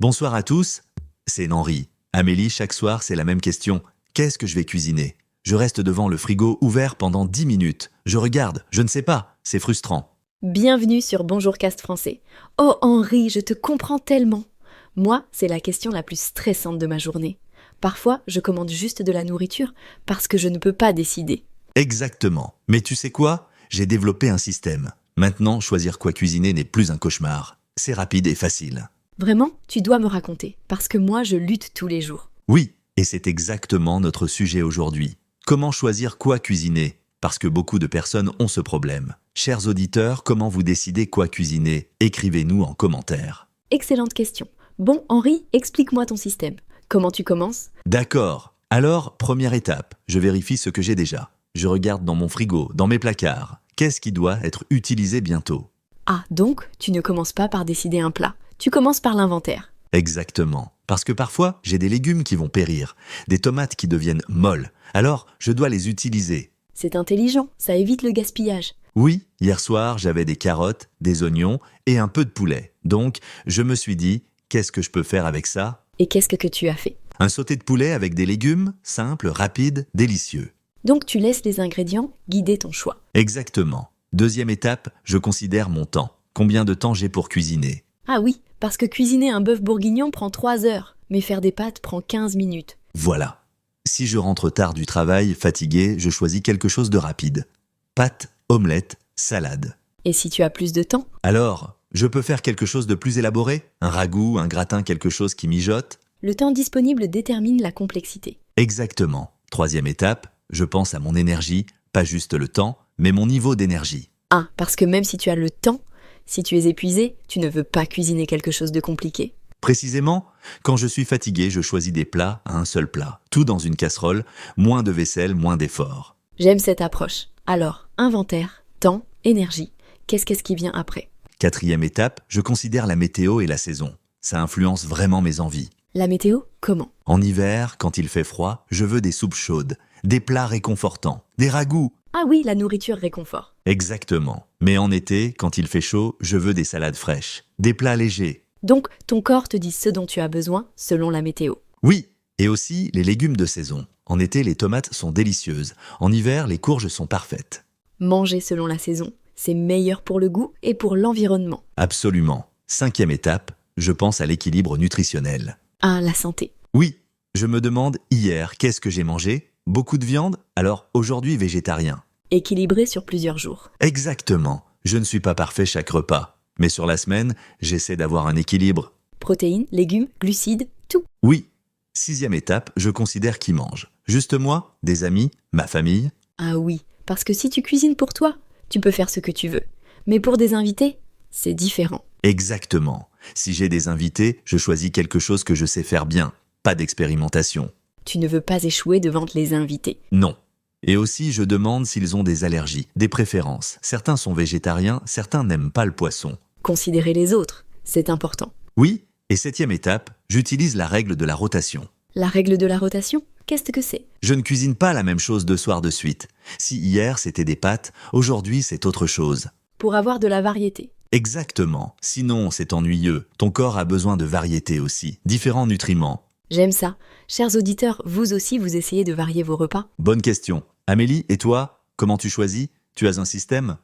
Bonsoir à tous, c'est Henri. Amélie, chaque soir, c'est la même question. Qu'est-ce que je vais cuisiner? Je reste devant le frigo ouvert pendant 10 minutes. Je regarde, je ne sais pas, c'est frustrant. Bienvenue sur Bonjour Cast Français. Oh Henri, je te comprends tellement. Moi, c'est la question la plus stressante de ma journée. Parfois, je commande juste de la nourriture parce que je ne peux pas décider. Exactement. Mais tu sais quoi? J'ai développé un système. Maintenant, choisir quoi cuisiner n'est plus un cauchemar. C'est rapide et facile. Vraiment, tu dois me raconter, parce que moi, je lutte tous les jours. Oui, et c'est exactement notre sujet aujourd'hui. Comment choisir quoi cuisiner? Parce que beaucoup de personnes ont ce problème. Chers auditeurs, comment vous décidez quoi cuisiner? Écrivez-nous en commentaire. Excellente question. Bon, Henri, explique-moi ton système. Comment tu commences? D'accord. Alors, première étape, je vérifie ce que j'ai déjà. Je regarde dans mon frigo, dans mes placards. Qu'est-ce qui doit être utilisé bientôt? Ah, donc, tu ne commences pas par décider un plat. Tu commences par l'inventaire. Exactement. Parce que parfois, j'ai des légumes qui vont périr, des tomates qui deviennent molles. Alors, je dois les utiliser. C'est intelligent, ça évite le gaspillage. Oui, hier soir, j'avais des carottes, des oignons et un peu de poulet. Donc, je me suis dit, qu'est-ce que je peux faire avec ça? Et qu'est-ce que tu as fait? Un sauté de poulet avec des légumes, simple, rapide, délicieux. Donc tu laisses les ingrédients guider ton choix. Exactement. Deuxième étape, je considère mon temps. Combien de temps j'ai pour cuisiner? Ah oui, parce que cuisiner un bœuf bourguignon prend 3 heures, mais faire des pâtes prend 15 minutes. Voilà. Si je rentre tard du travail, fatigué, je choisis quelque chose de rapide. Pâtes, omelette, salade. Et si tu as plus de temps? Alors, je peux faire quelque chose de plus élaboré? Un ragoût, un gratin, quelque chose qui mijote? Le temps disponible détermine la complexité. Exactement. Troisième étape, je pense à mon énergie, pas juste le temps, mais mon niveau d'énergie. Ah, parce que même si tu as le temps, si tu es épuisé, tu ne veux pas cuisiner quelque chose de compliqué. Précisément, quand je suis fatigué, je choisis des plats à un seul plat, tout dans une casserole, moins de vaisselle, moins d'efforts. J'aime cette approche. Alors, inventaire, temps, énergie. Qu'est-ce qui vient après? Quatrième étape, je considère la météo et la saison. Ça influence vraiment mes envies. La météo, comment? En hiver, quand il fait froid, je veux des soupes chaudes, des plats réconfortants, des ragoûts. Ah oui, la nourriture réconfort. Exactement. Mais en été, quand il fait chaud, je veux des salades fraîches, des plats légers. Donc, ton corps te dit ce dont tu as besoin selon la météo. Oui, et aussi les légumes de saison. En été, les tomates sont délicieuses. En hiver, les courges sont parfaites. Manger selon la saison, c'est meilleur pour le goût et pour l'environnement. Absolument. Cinquième étape, je pense à l'équilibre nutritionnel. Ah, la santé. Oui, je me demande hier, qu'est-ce que j'ai mangé? Beaucoup de viande? Alors aujourd'hui végétarien. Équilibré sur plusieurs jours. Exactement. Je ne suis pas parfait chaque repas. Mais sur la semaine, j'essaie d'avoir un équilibre. Protéines, légumes, glucides, tout. Oui. Sixième étape, je considère qui mange. Juste moi, des amis, ma famille. Ah oui, parce que si tu cuisines pour toi, tu peux faire ce que tu veux. Mais pour des invités, c'est différent. Exactement. Si j'ai des invités, je choisis quelque chose que je sais faire bien. Pas d'expérimentation. Tu ne veux pas échouer devant les invités. Non. Et aussi, je demande s'ils ont des allergies, des préférences. Certains sont végétariens, certains n'aiment pas le poisson. Considérer les autres, c'est important. Oui, et septième étape, j'utilise la règle de la rotation. La règle de la rotation, qu'est-ce que c'est? Je ne cuisine pas la même chose 2 soirs de suite. Si hier c'était des pâtes, aujourd'hui c'est autre chose. Pour avoir de la variété. Exactement. Sinon, c'est ennuyeux. Ton corps a besoin de variété aussi, différents nutriments. J'aime ça. Chers auditeurs, vous aussi, vous essayez de varier vos repas? Bonne question. Amélie, et toi, comment tu choisis? Tu as un système?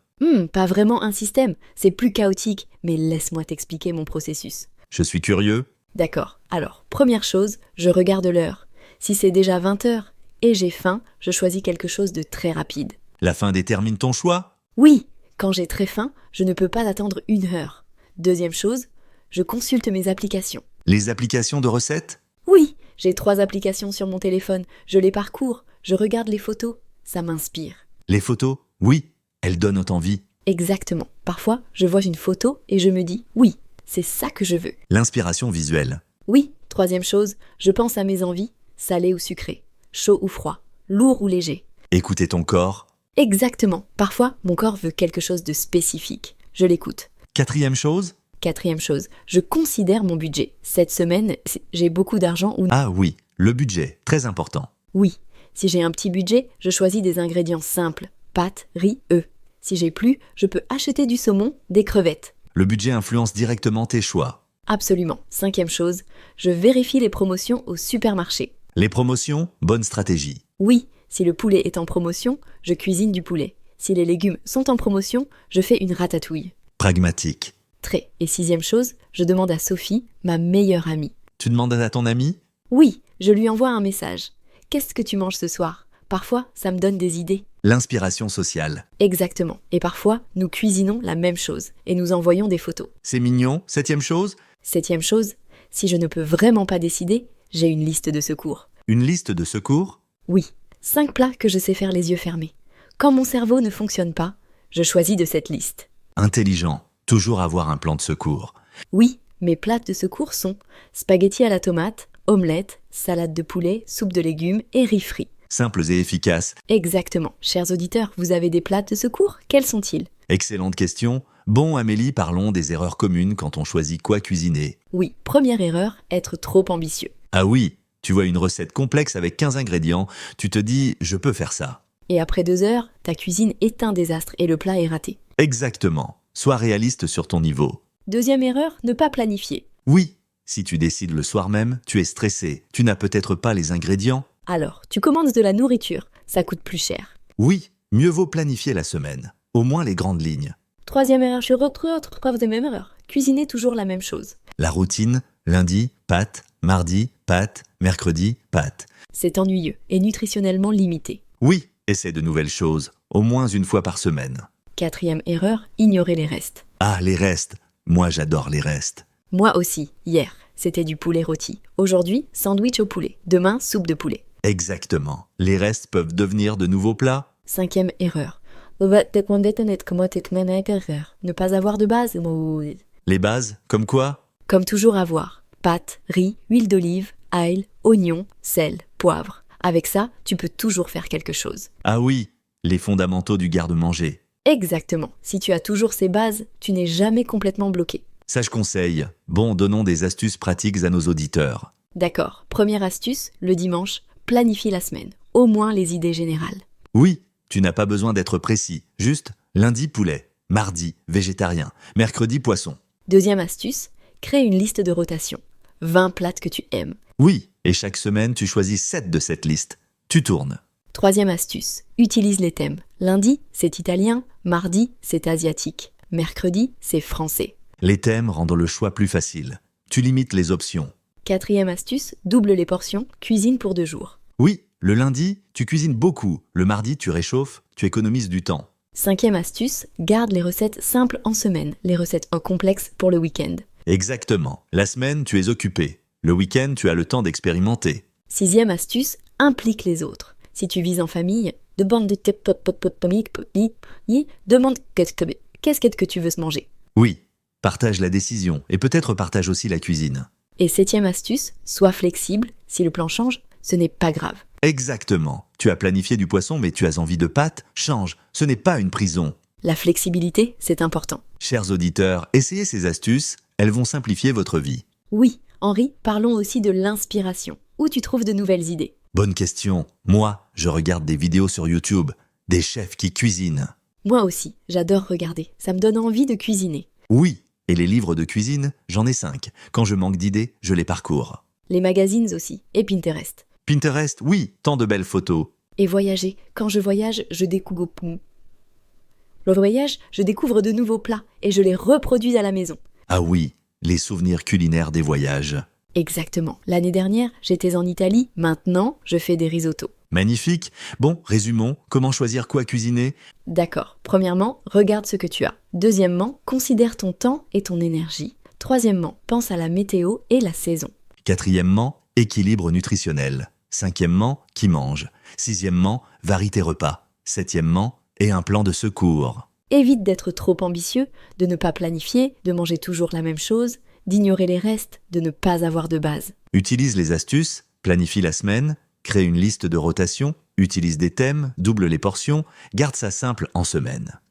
Pas vraiment un système, c'est plus chaotique, mais laisse-moi t'expliquer mon processus. Je suis curieux. D'accord, alors, première chose, je regarde l'heure. Si c'est déjà 20 heures et j'ai faim, je choisis quelque chose de très rapide. La faim détermine ton choix? Oui, quand j'ai très faim, je ne peux pas attendre 1 heure. Deuxième chose, je consulte mes applications. Les applications de recettes? Oui, j'ai 3 applications sur mon téléphone, je les parcours, je regarde les photos, ça m'inspire. Les photos? Oui, elles donnent envie. Exactement. Parfois, je vois une photo et je me dis « oui, c'est ça que je veux ». L'inspiration visuelle. Oui, troisième chose, je pense à mes envies, salé ou sucré, chaud ou froid, lourd ou léger. Écouter ton corps. Exactement. Parfois, mon corps veut quelque chose de spécifique. Je l'écoute. Quatrième chose? Quatrième chose, je considère mon budget. Cette semaine, j'ai beaucoup d'argent ou non. Ah oui, le budget, très important. Oui, si j'ai un petit budget, je choisis des ingrédients simples. Pâtes, riz, œufs. Si j'ai plus, je peux acheter du saumon, des crevettes. Le budget influence directement tes choix. Absolument. Cinquième chose, je vérifie les promotions au supermarché. Les promotions, bonne stratégie. Oui, si le poulet est en promotion, je cuisine du poulet. Si les légumes sont en promotion, je fais une ratatouille. Pragmatique. Très. Et sixième chose, je demande à Sophie, ma meilleure amie. Tu demandes à ton ami? Oui, je lui envoie un message. Qu'est-ce que tu manges ce soir? Parfois, ça me donne des idées. L'inspiration sociale. Exactement. Et parfois, nous cuisinons la même chose et nous envoyons des photos. C'est mignon. Septième chose, Septième chose, si je ne peux vraiment pas décider, j'ai une liste de secours. une liste de secours. Oui, 5 plats que je sais faire les yeux fermés. Quand mon cerveau ne fonctionne pas, je choisis de cette liste. Intelligent. Toujours avoir un plan de secours. Oui, mes plats de secours sont spaghettis à la tomate, omelette, salade de poulet, soupe de légumes et riz frit. Simples et efficaces. Exactement. Chers auditeurs, vous avez des plats de secours? Quels sont-ils? Excellente question. Bon, Amélie, parlons des erreurs communes quand on choisit quoi cuisiner. Oui, première erreur, être trop ambitieux. Ah oui, tu vois une recette complexe avec 15 ingrédients, tu te dis « je peux faire ça ». Et après 2 heures, ta cuisine est un désastre et le plat est raté. Exactement. Sois réaliste sur ton niveau. Deuxième erreur, ne pas planifier. Oui, si tu décides le soir même, tu es stressé, tu n'as peut-être pas les ingrédients. Alors, tu commandes de la nourriture, ça coûte plus cher. Oui, mieux vaut planifier la semaine, au moins les grandes lignes. Troisième erreur, je retrouve la même erreur. Cuisiner toujours la même chose. La routine, lundi, pâtes, mardi, pâtes, mercredi, pâtes. C'est ennuyeux et nutritionnellement limité. Oui, essaie de nouvelles choses, au moins une fois par semaine. Quatrième erreur, ignorer les restes. Ah, les restes. Moi, j'adore les restes. Moi aussi, hier, c'était du poulet rôti. Aujourd'hui, sandwich au poulet. Demain, soupe de poulet. Exactement. Les restes peuvent devenir de nouveaux plats. Cinquième erreur. Ne pas avoir de base. Les bases, comme quoi? Comme toujours avoir. Pâtes, riz, huile d'olive, ail, oignon, sel, poivre. Avec ça, tu peux toujours faire quelque chose. Ah oui, les fondamentaux du garde-manger. Exactement. Si tu as toujours ces bases, tu n'es jamais complètement bloqué. Sage conseil. Bon, donnons des astuces pratiques à nos auditeurs. D'accord. Première astuce, le dimanche, planifie la semaine. Au moins les idées générales. Oui, tu n'as pas besoin d'être précis. Juste lundi poulet, mardi végétarien, mercredi poisson. Deuxième astuce, crée une liste de rotation. 20 plats que tu aimes. Oui, et chaque semaine tu choisis 7 de cette liste. Tu tournes. Troisième astuce, utilise les thèmes. Lundi, c'est italien. Mardi, c'est asiatique. Mercredi, c'est français. Les thèmes rendent le choix plus facile. Tu limites les options. Quatrième astuce, double les portions. Cuisine pour 2 jours. Oui, le lundi, tu cuisines beaucoup. Le mardi, tu réchauffes, tu économises du temps. Cinquième astuce, garde les recettes simples en semaine. Les recettes complexes pour le week-end. Exactement. La semaine, tu es occupé. Le week-end, tu as le temps d'expérimenter. Sixième astuce, implique les autres. Si tu vis en famille, demande qu'est-ce que tu veux se manger. Oui, partage la décision et peut-être partage aussi la cuisine. Et septième astuce, sois flexible. Si le plan change, ce n'est pas grave. Exactement. Tu as planifié du poisson mais tu as envie de pâtes, change. Ce n'est pas une prison. La flexibilité, c'est important. Chers auditeurs, essayez ces astuces, elles vont simplifier votre vie. Oui, Henri, parlons aussi de l'inspiration. Où tu trouves de nouvelles idées? Bonne question. Moi, je regarde des vidéos sur YouTube, des chefs qui cuisinent. Moi aussi, j'adore regarder. Ça me donne envie de cuisiner. Oui, et les livres de cuisine, j'en ai 5. Quand je manque d'idées, je les parcours. Les magazines aussi, et Pinterest. Pinterest, oui, tant de belles photos. Et voyager. Quand je voyage, je découvre... Le voyage, je découvre de nouveaux plats et je les reproduis à la maison. Ah oui, les souvenirs culinaires des voyages. Exactement. L'année dernière, j'étais en Italie. Maintenant, je fais des risottos. Magnifique. Bon, résumons. Comment choisir quoi cuisiner? D'accord. Premièrement, regarde ce que tu as. Deuxièmement, considère ton temps et ton énergie. Troisièmement, pense à la météo et la saison. Quatrièmement, équilibre nutritionnel. Cinquièmement, qui mange. Sixièmement, varie tes repas. Septièmement, et un plan de secours. Évite d'être trop ambitieux, de ne pas planifier, de manger toujours la même chose, d'ignorer les restes, de ne pas avoir de base. Utilise les astuces, planifie la semaine, crée une liste de rotation, utilise des thèmes, double les portions, garde ça simple en semaine.